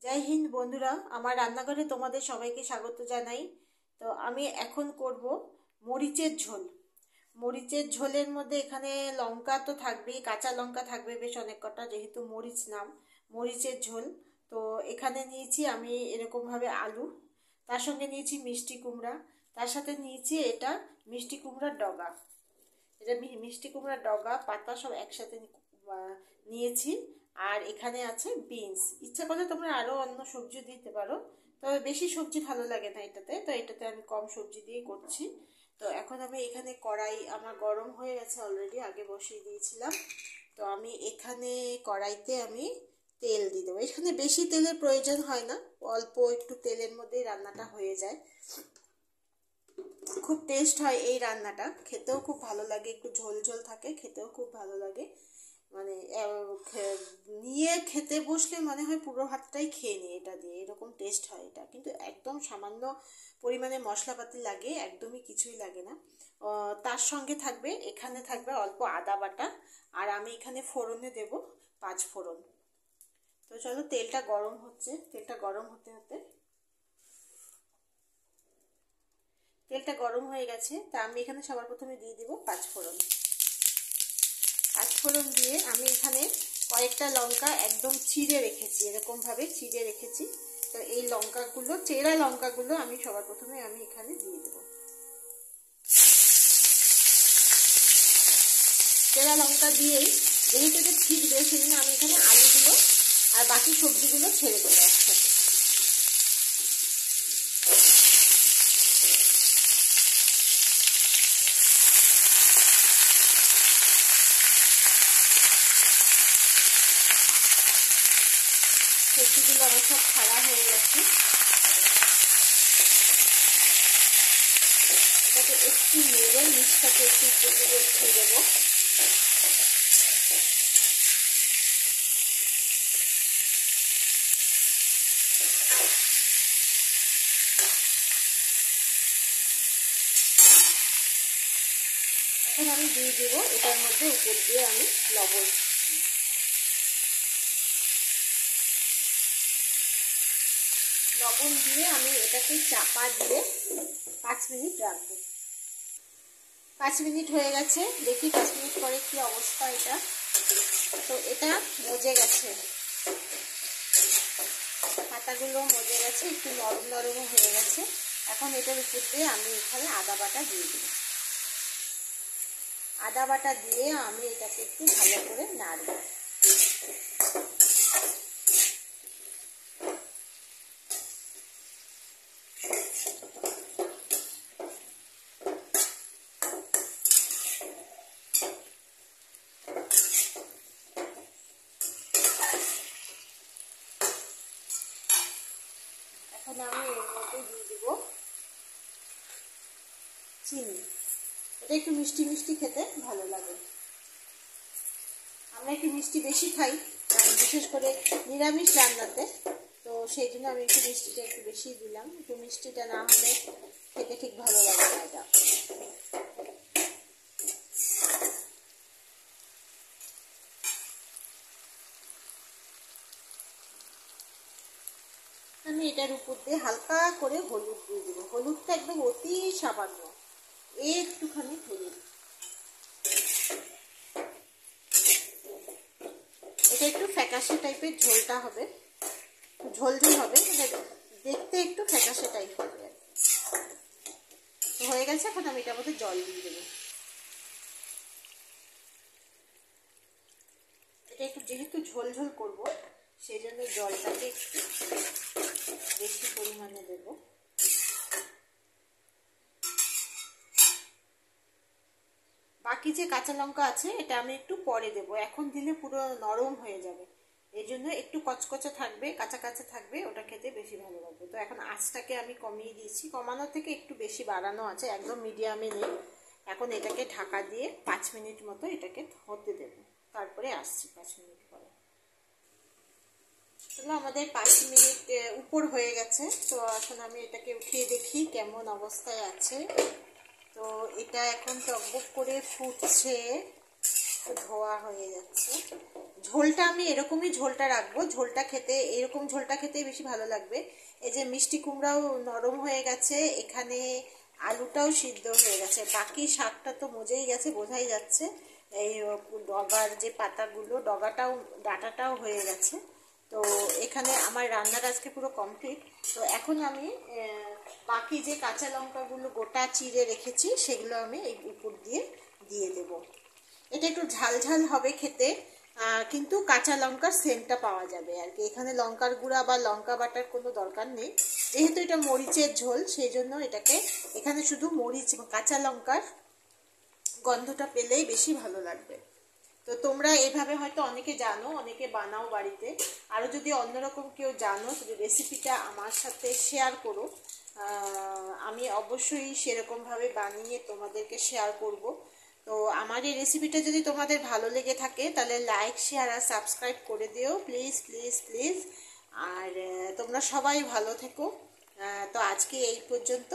জয় হিন্দ বন্ধুরা, আমার রান্নাঘরে তোমাদের সবাইকে স্বাগত জানাই। তো আমি এখন করব মরিচের ঝোল। মরিচের ঝোলের মধ্যে এখানে লঙ্কা তো থাকবেই, কাঁচা লঙ্কা থাকবে বেশ অনেক কটা, যেহেতু মরিচ নাম মরিচের ঝোল। তো এখানে নিয়েছি আমি এরকমভাবে আলু, তার সঙ্গে নিয়েছি মিষ্টি কুমড়া, তার সাথে নিয়েছি এটা মিষ্টি কুমড়ার ডগা। এটা মিষ্টি কুমড়ার ডগা পাতা সব একসাথে নিয়েছি। আর এখানে আছে বিনস, ইচ্ছা করলে তোমরা আরও অন্য সবজি দিতে পারো, তবে বেশি সবজি ভালো লাগে না এটাতে, তো এটাতে আমি কম সবজি দিয়ে করছি। তো এখন আমি এখানে কড়াই আমার গরম হয়ে গেছে অলরেডি, আগে বসিয়ে দিয়েছিলাম। তো আমি এখানে কড়াইতে আমি তেল দিয়ে দেবো। এখানে বেশি তেলের প্রয়োজন হয় না, অল্প একটু তেলের মধ্যেই রান্নাটা হয়ে যায়। খুব টেস্ট হয় এই রান্নাটা, খেতেও খুব ভালো লাগে, একটু ঝোল ঝোল থাকে, খেতেও খুব ভালো লাগে। মানে নিয়ে খেতে বসলে মনে হয় পুরো ভাতটাই খেয়ে নিই এটা দিয়ে, এরকম টেস্ট হয় এটা। কিন্তু একদম সামান্য পরিমাণে মশলাপাতি লাগে, একদমই কিছুই লাগে না। তার সঙ্গে থাকবে, এখানে থাকবে অল্প আদা বাটা, আর আমি এখানে ফোড়নে দেব 5 ফোড়ন। তো চলো, তেলটা গরম হচ্ছে, তেলটা গরম হতে হতে তেলটা গরম হয়ে গেছে, তা আমি এখানে সবার প্রথমে দিয়ে দিব 5 ফোড়ন। 5 ফোড়ন দিয়ে আমি এখানে কয়েকটা লঙ্কা একদম চিড়ে রেখেছি, এরকমভাবে চিড়ে রেখেছি। তো এই লঙ্কাগুলো, চেরা লঙ্কাগুলো আমি সবার প্রথমে আমি এখানে দিয়ে দেব। চেরা লঙ্কা দিয়েই যেহেতু এটা ছিটবে, সেজন্য আমি এখানে আলুগুলো আর বাকি সবজিগুলো ছেড়ে দেবো একসাথে। সবজিগুলো আমার সব ছাড়া হয়ে গেছে। এটাকে একটু নেড়ে মিক্সটাকে একটু উঠিয়ে দেবো। এখন আমি দিয়ে দেবো এটার মধ্যে উপর দিয়ে আমি লবণ। লবণ দিয়ে আমি এটাকে চাপা দিয়ে 5 মিনিট রাখবো। 5 মিনিট হয়ে গেছে, দেখি 5 মিনিট পরে কি অবস্থা এটা। তো এটা মজে গেছে, পাতাগুলো মজে গেছে, একটু নরম নরমও হয়ে গেছে। এখন এটার উপর দিয়ে আমি এখানে আদা বাটা দিয়ে দিই। আদা বাটা দিয়ে আমি এটাকে একটু ভালো করে নাড়ব। এখন আমি এর মধ্যে দিয়ে দেব চিনি। এটা একটু মিষ্টি মিষ্টি খেতে ভালো লাগে, আমরা একটু মিষ্টি বেশি খাই, বিশেষ করে নিরামিষ রান্নাতে। তো সেই জন্য আমি একটু মিষ্টিটা একটু বেশি দিলাম, একটু মিষ্টিটা না হলে খেতে ঠিক ভালো লাগে না এটা। আমি এটার উপর দিয়ে হালকা করে হলুদ দিয়ে দেবো। হলুদটা একদম অতি সামান্য, একটুখানি হলুদ। এটা একটু ফ্যাকাশে টাইপের ঝোলটা হবে, ঝোল ঝোল হবে, দেখতে একটু ফ্যাকাশে টাইপ হবে। হয়ে গেছে, এখন আমি এটার মধ্যে জল দিয়ে দেবো। এটা একটু যেহেতু ঝোল ঝোল করবো, সেই জন্য জলটাকে একটু বেশি পরিমাণে দেব। বাকি যে কাঁচা লঙ্কা আছে এটা আমি একটু পরে দেব, এখন দিলে পুরো নরম হয়ে যাবে, এই জন্য একটু কচকচা থাকবে, কাঁচা কাঁচা থাকবে, ওটা খেতে বেশি ভালো লাগবে। তো এখন আঁচটাকে আমি কমিয়ে দিয়েছি, কমানো থেকে একটু বেশি বাড়ানো আছে, একদম মিডিয়ামে নেই। এখন এটাকে ঢাকা দিয়ে 5 মিনিট মতো এটাকে হতে দেব, তারপরে আসছি 5 মিনিট পরে। চলো, আমাদের 5 মিনিট উপর হয়ে গেছে। তো এখন আমি এটাকে উঠিয়ে দেখি কেমন অবস্থায় আছে। তো এটা এখন টকবক করে ফুটছে, ধোয়া হয়ে যাচ্ছে। ঝোলটা আমি এরকমই ঝোলটা রাখবো, ঝোলটা খেতে এরকম ঝোলটা খেতেই বেশি ভালো লাগবে। এই যে মিষ্টি কুমড়াও নরম হয়ে গেছে, এখানে আলুটাও সিদ্ধ হয়ে গেছে, বাকি শাকটা তো মজেই গেছে, বোঝাই যাচ্ছে। এই ডগার যে পাতাগুলো, ডগাটাও ডাঁটাটাও হয়ে গেছে। তো এখানে আমার রান্নার আজকে পুরো কমপ্লিট। তো এখন আমি বাকি যে কাঁচা লঙ্কাগুলো গোটা চিড়ে রেখেছি সেগুলো আমি এই উপর দিয়ে দিয়ে দেবো। এটা একটু ঝাল ঝাল হবে খেতে, কিন্তু কাঁচা লঙ্কার সেন্টটা পাওয়া যাবে আর কি। এখানে লঙ্কার গুঁড়া বা লঙ্কা বাটার কোনো দরকার নেই, যেহেতু এটা মরিচের ঝোল সেই জন্য এটাকে এখানে শুধু মরিচ কাঁচা লঙ্কার গন্ধটা পেলেই বেশি ভালো লাগবে। তো তোমরা এভাবে হয়তো অনেকে জানো, অনেকে বানাও বাড়িতে। আরও যদি অন্যরকম কেউ জানো তো রেসিপিটা আমার সাথে শেয়ার করো, আমি অবশ্যই সেরকমভাবে বানিয়ে তোমাদেরকে শেয়ার করব। তো আমার এই রেসিপিটা যদি তোমাদের ভালো লেগে থাকে তাহলে লাইক শেয়ার আর সাবস্ক্রাইব করে দিও প্লিজ প্লিজ প্লিজ। আর তোমরা সবাই ভালো থেকো। তো আজকে এই পর্যন্ত।